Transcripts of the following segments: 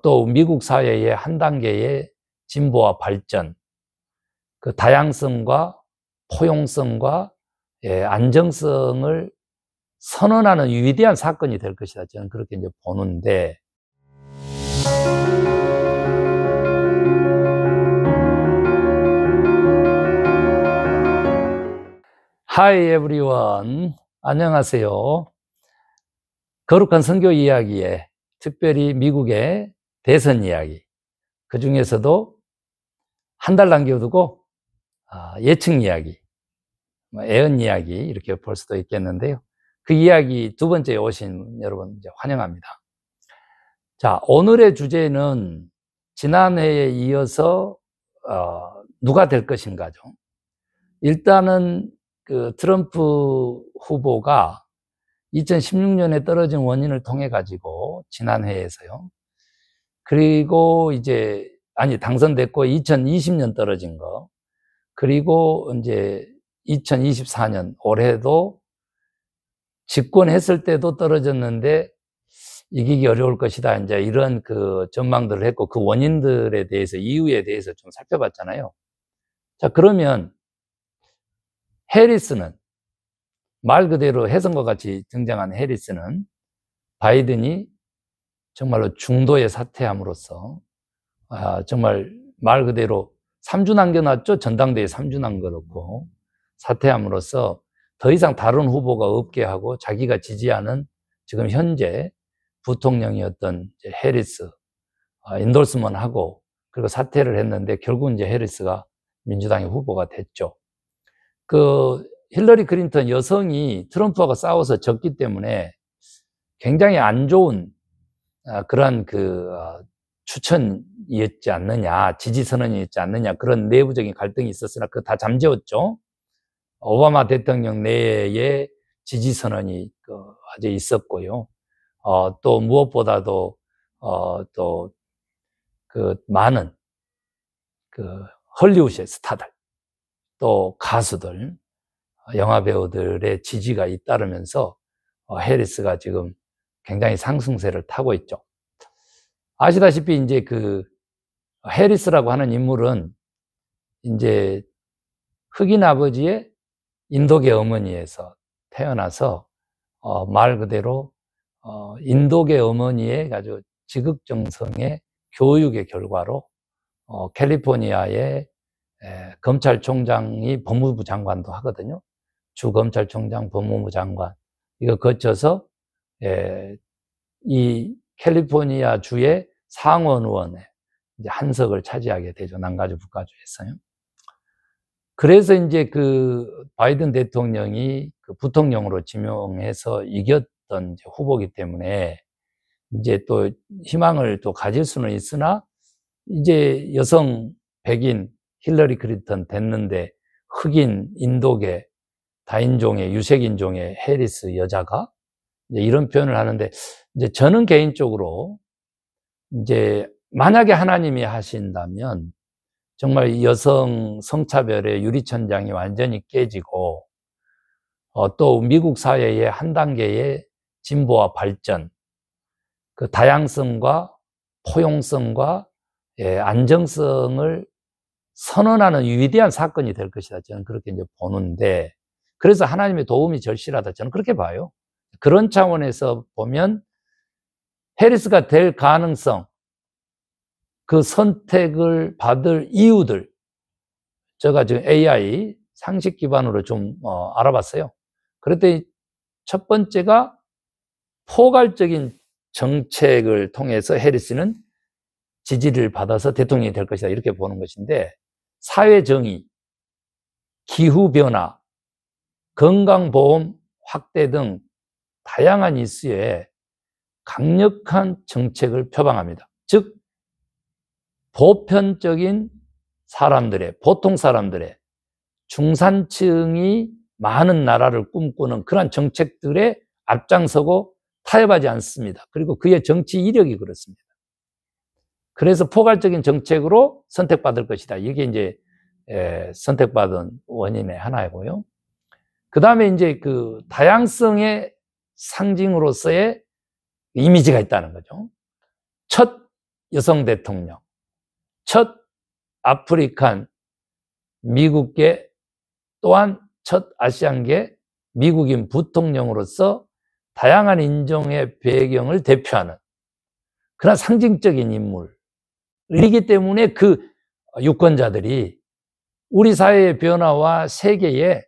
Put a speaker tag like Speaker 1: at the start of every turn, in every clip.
Speaker 1: 또 미국 사회의 한 단계의 진보와 발전, 그 다양성과 포용성과 안정성을 선언하는 위대한 사건이 될 것이다. 저는 그렇게 이제 보는데, Hi everyone. 안녕하세요. 거룩한 선교 이야기에 특별히 미국의 대선 이야기, 그 중에서도 한 달 남겨두고 예측 이야기, 애언 이야기 이렇게 볼 수도 있겠는데요. 그 이야기 두 번째에 오신 여러분 이제 환영합니다. 자, 오늘의 주제는 지난해에 이어서 누가 될 것인가죠. 일단은 그 트럼프 후보가 2016년에 떨어진 원인을 통해 가지고 지난해에서요. 그리고 이제 당선됐고 2020년 떨어진 거. 그리고 이제 2024년 올해도 집권했을 때도 떨어졌는데 이기기 어려울 것이다. 이제 이런 그 전망들을 했고 그 원인들에 대해서 이유에 대해서 좀 살펴봤잖아요. 자, 그러면 해리스는 말 그대로 혜성과 같이 등장한 해리스는 바이든이 정말로 중도에 사퇴함으로써 정말 말 그대로 3주 남겨놨죠. 전당대회 3주 남겨놓고 사퇴함으로써 더 이상 다른 후보가 없게 하고 자기가 지지하는 지금 현재 부통령이었던 해리스 인돌스먼하고 그리고 사퇴를 했는데 결국 이제 해리스가 민주당의 후보가 됐죠. 그 힐러리 클린턴 여성이 트럼프하고 싸워서 졌기 때문에 굉장히 안 좋은 그런 그 추천이었지 않느냐, 지지 선언이었지 않느냐, 그런 내부적인 갈등이 있었으나 그거 다 잠재웠죠. 오바마 대통령 내에 지지 선언이 아주 있었고요. 또 무엇보다도 또 그 많은 그 헐리우드의 스타들, 또 가수들, 영화 배우들의 지지가 잇따르면서 해리스가 지금 굉장히 상승세를 타고 있죠. 아시다시피 이제 그 해리스라고 하는 인물은 이제 흑인 아버지의 인도계 어머니에서 태어나서 말 그대로 인도계 어머니의 아주 지극정성의 교육의 결과로 캘리포니아의 검찰총장이 법무부 장관도 하거든요. 주검찰총장, 법무부 장관. 이거 거쳐서 이 캘리포니아 주의 상원 의원에 이제 한석을 차지하게 되죠. 남가주 북가주에서요. 그래서 이제 그 바이든 대통령이 그 부통령으로 지명해서 이겼던 이제 후보이기 때문에 이제 또 희망을 또 가질 수는 있으나 이제 여성 백인 힐러리 클린턴 됐는데 흑인 인도계 다인종의 유색인종의 해리스 여자가 이제 이런 표현을 하는데 이제 저는 개인적으로 이제 만약에 하나님이 하신다면 정말 여성 성차별의 유리천장이 완전히 깨지고 또 미국 사회의 한 단계의 진보와 발전, 그 다양성과 포용성과 안정성을 선언하는 위대한 사건이 될 것이다. 저는 그렇게 이제 보는데, 그래서 하나님의 도움이 절실하다. 저는 그렇게 봐요. 그런 차원에서 보면 해리스가 될 가능성, 그 선택을 받을 이유들, 제가 지금 AI 상식 기반으로 좀 알아봤어요. 그랬더니 첫 번째가 포괄적인 정책을 통해서 해리스는 지지를 받아서 대통령이 될 것이다. 이렇게 보는 것인데, 사회정의, 기후변화, 건강보험 확대 등 다양한 이슈에 강력한 정책을 표방합니다. 즉 보편적인 사람들의, 보통 사람들의, 중산층이 많은 나라를 꿈꾸는 그런 정책들에 앞장서고 타협하지 않습니다. 그리고 그의 정치 이력이 그렇습니다. 그래서 포괄적인 정책으로 선택받을 것이다. 이게 이제 선택받은 원인의 하나이고요. 그 다음에 이제 그 다양성의 상징으로서의 이미지가 있다는 거죠. 첫 여성 대통령, 첫 아프리칸 미국계 또한 첫 아시안계 미국인 부통령으로서 다양한 인종의 배경을 대표하는 그런 상징적인 인물이기 때문에 그 유권자들이 우리 사회의 변화와 세계의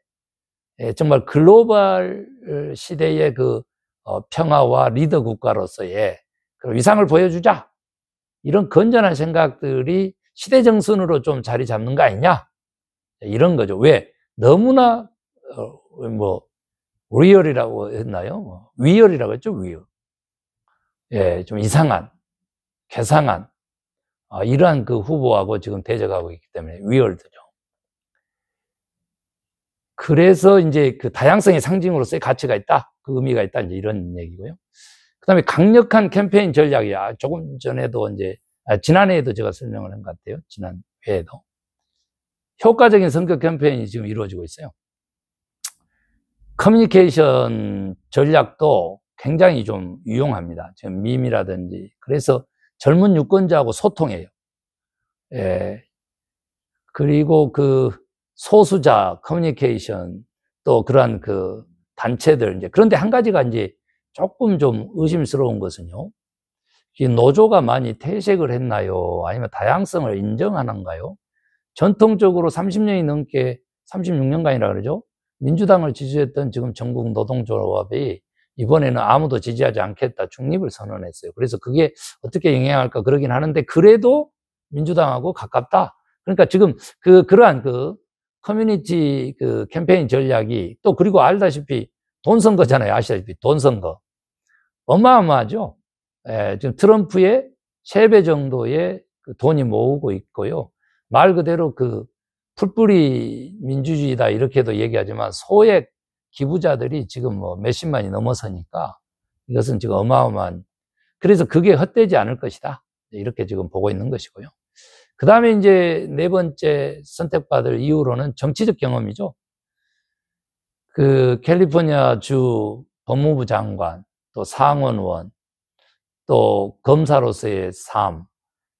Speaker 1: 정말 글로벌 시대의 그 평화와 리더 국가로서의 그 위상을 보여주자, 이런 건전한 생각들이 시대 정선으로 좀 자리 잡는 거 아니냐, 이런 거죠. 왜? 너무나 리얼이라고 했나요? 위얼이라고 했죠. 위얼. 예, 좀 이상한, 괴상한 이러한 그 후보하고 지금 대적하고 있기 때문에 위얼드죠. 그래서 이제 그 다양성의 상징으로서의 가치가 있다, 그 의미가 있다, 이제 이런 얘기고요. 그다음에 강력한 캠페인 전략이야. 조금 전에도 이제 지난해에도 제가 설명을 한 것 같아요. 지난 회에도 효과적인 선거 캠페인이 지금 이루어지고 있어요. 커뮤니케이션 전략도 굉장히 좀 유용합니다. 지금 밈이라든지. 그래서 젊은 유권자하고 소통해요. 예. 그리고 그 소수자 커뮤니케이션, 또 그러한 그 단체들, 이제 그런데 한 가지가 이제 조금 좀 의심스러운 것은요, 이 노조가 많이 퇴색을 했나요? 아니면 다양성을 인정하는가요? 전통적으로 30년이 넘게, 36년간이라 그러죠, 민주당을 지지했던 지금 전국 노동조합이 이번에는 아무도 지지하지 않겠다, 중립을 선언했어요. 그래서 그게 어떻게 영향할까 그러긴 하는데, 그래도 민주당하고 가깝다. 그러니까 지금 그러한 그 커뮤니티 그 캠페인 전략이, 또 그리고 알다시피 돈 선거잖아요. 아시다시피 돈 선거 어마어마하죠. 예, 지금 트럼프의 3배 정도의 그 돈이 모으고 있고요. 말 그대로 그 풀뿌리 민주주의다 이렇게도 얘기하지만 소액 기부자들이 지금 뭐 몇십만이 넘어서니까 이것은 지금 어마어마한, 그래서 그게 헛되지 않을 것이다, 이렇게 지금 보고 있는 것이고요. 그 다음에 이제 4번째 선택받을 이유로는 정치적 경험이죠. 그 캘리포니아 주 법무부 장관, 또 상원의원, 또 검사로서의 삶,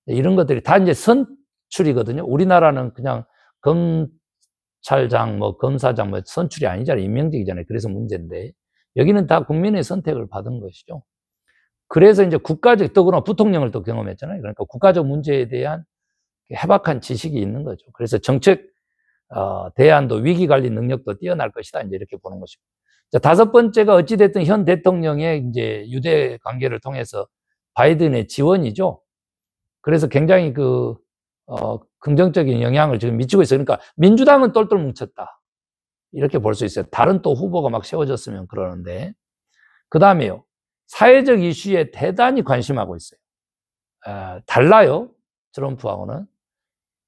Speaker 1: 이런 것들이 다 이제 선출이거든요. 우리나라는 그냥 검찰장, 뭐 검사장, 뭐 선출이 아니잖아요. 임명직이잖아요. 그래서 문제인데, 여기는 다 국민의 선택을 받은 것이죠. 그래서 이제 국가적, 더구나 부통령을 또 경험했잖아요. 그러니까 국가적 문제에 대한 해박한 지식이 있는 거죠. 그래서 정책 대안도, 위기관리 능력도 뛰어날 것이다, 이제 이렇게 보는 것이고. 자, 5번째가 어찌됐든 현 대통령의 이제 유대 관계를 통해서 바이든의 지원이죠. 그래서 굉장히 긍정적인 영향을 지금 미치고 있어요. 그러니까 민주당은 똘똘 뭉쳤다, 이렇게 볼 수 있어요. 다른 또 후보가 막 세워졌으면 그러는데. 그 다음에요, 사회적 이슈에 대단히 관심하고 있어요. 달라요, 트럼프하고는.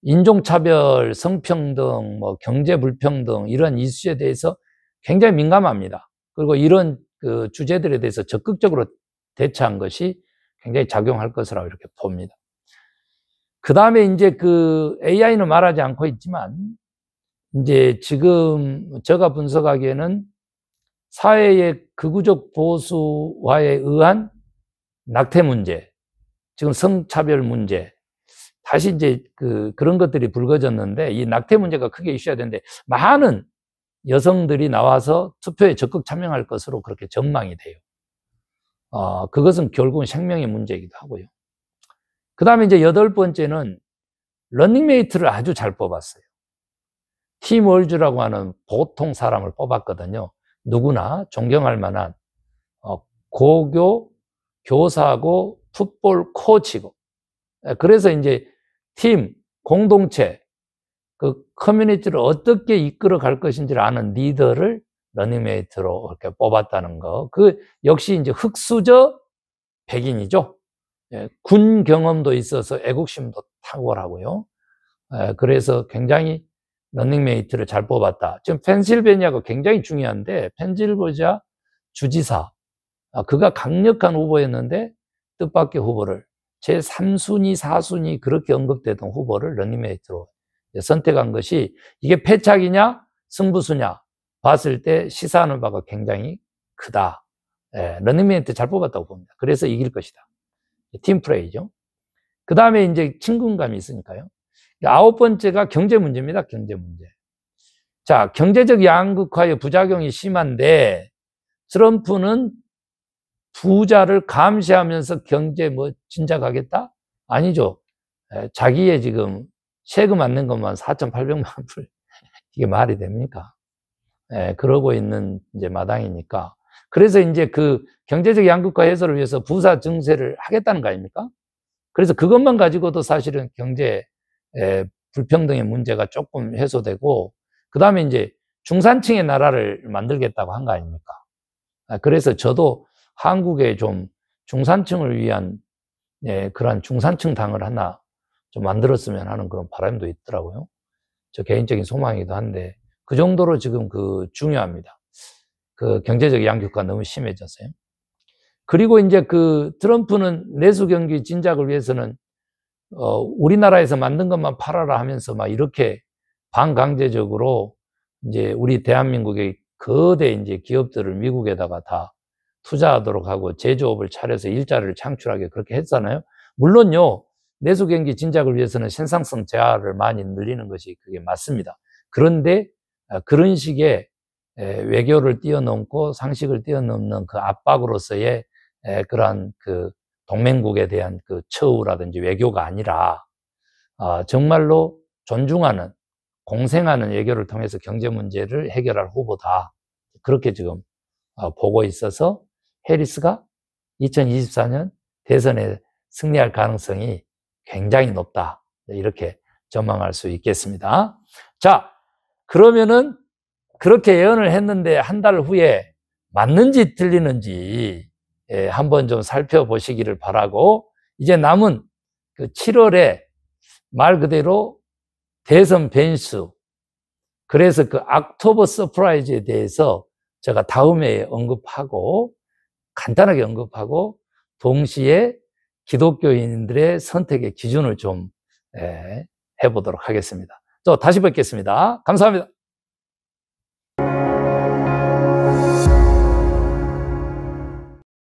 Speaker 1: 인종차별, 성평등, 뭐 경제불평등, 이런 이슈에 대해서 굉장히 민감합니다. 그리고 이런 그 주제들에 대해서 적극적으로 대처한 것이 굉장히 작용할 것이라고 이렇게 봅니다. 그 다음에 이제 그 AI는 말하지 않고 있지만, 이제 지금 제가 분석하기에는 사회의 극우적 보수화에 의한 낙태 문제, 지금 성차별 문제, 다시 이제 그런 것들이 불거졌는데, 이 낙태 문제가 크게 이슈가 되는데, 많은 여성들이 나와서 투표에 적극 참여할 것으로 그렇게 전망이 돼요. 그것은 결국은 생명의 문제이기도 하고요. 그 다음에 이제 8번째는 러닝메이트를 아주 잘 뽑았어요. 팀 월즈라고 하는 보통 사람을 뽑았거든요. 누구나 존경할 만한 고교 교사고 풋볼 코치고, 그래서 이제 팀, 공동체, 그 커뮤니티를 어떻게 이끌어 갈 것인지를 아는 리더를 러닝메이트로 이렇게 뽑았다는 거. 그 역시 이제 흑수저 백인이죠. 군 경험도 있어서 애국심도 탁월하고요. 그래서 굉장히 러닝메이트를 잘 뽑았다. 지금 펜실베니아가 굉장히 중요한데, 펜실베니아 주지사, 그가 강력한 후보였는데 뜻밖의 후보를, 제3순위, 4순위 그렇게 언급되던 후보를 러닝메이트로 선택한 것이, 이게 패착이냐 승부수냐 봤을 때 시사하는 바가 굉장히 크다. 러닝메이트 잘 뽑았다고 봅니다. 그래서 이길 것이다. 팀플레이죠. 그 다음에 이제 친근감이 있으니까요. 9번째가 경제 문제입니다. 경제 문제. 자, 경제적 양극화의 부작용이 심한데 트럼프는 부자를 감시하면서 경제 진작하겠다? 아니죠. 자기의 지금 세금 안 낸 것만 4,800만 불. 이게 말이 됩니까? 그러고 있는 이제 마당이니까. 그래서 이제 그 경제적 양극화 해소를 위해서 부사 증세를 하겠다는 거 아닙니까? 그래서 그것만 가지고도 사실은 경제 불평등의 문제가 조금 해소되고, 그 다음에 이제 중산층의 나라를 만들겠다고 한 거 아닙니까? 그래서 저도 한국에 좀 중산층을 위한 그런 중산층 당을 하나 좀 만들었으면 하는 그런 바람도 있더라고요. 저 개인적인 소망이기도 한데, 그 정도로 지금 중요합니다. 그 경제적 양극화가 너무 심해졌어요. 그리고 이제 그 트럼프는 내수 경기 진작을 위해서는 우리나라에서 만든 것만 팔아라 하면서 막 이렇게 반강제적으로 이제 우리 대한민국의 거대 이제 기업들을 미국에다가 다 투자하도록 하고 제조업을 차려서 일자리를 창출하게 그렇게 했잖아요. 물론요, 내수 경기 진작을 위해서는 생산성 저하를 많이 늘리는 것이 그게 맞습니다. 그런데 그런 식의 외교를 뛰어넘고 상식을 뛰어넘는 그 압박으로서의 그러한 그 동맹국에 대한 그 처우라든지 외교가 아니라 정말로 존중하는, 공생하는 외교를 통해서 경제 문제를 해결할 후보다. 그렇게 지금 보고 있어서 해리스가 2024년 대선에 승리할 가능성이 굉장히 높다. 이렇게 전망할 수 있겠습니다. 자, 그러면은 그렇게 예언을 했는데 한 달 후에 맞는지 틀리는지 한번 좀 살펴보시기를 바라고, 이제 남은 그 7월에 말 그대로 대선 변수, 그래서 그 옥토버 서프라이즈에 대해서 제가 다음에 언급하고, 간단하게 언급하고, 동시에 기독교인들의 선택의 기준을 좀 해보도록 하겠습니다. 또 다시 뵙겠습니다. 감사합니다.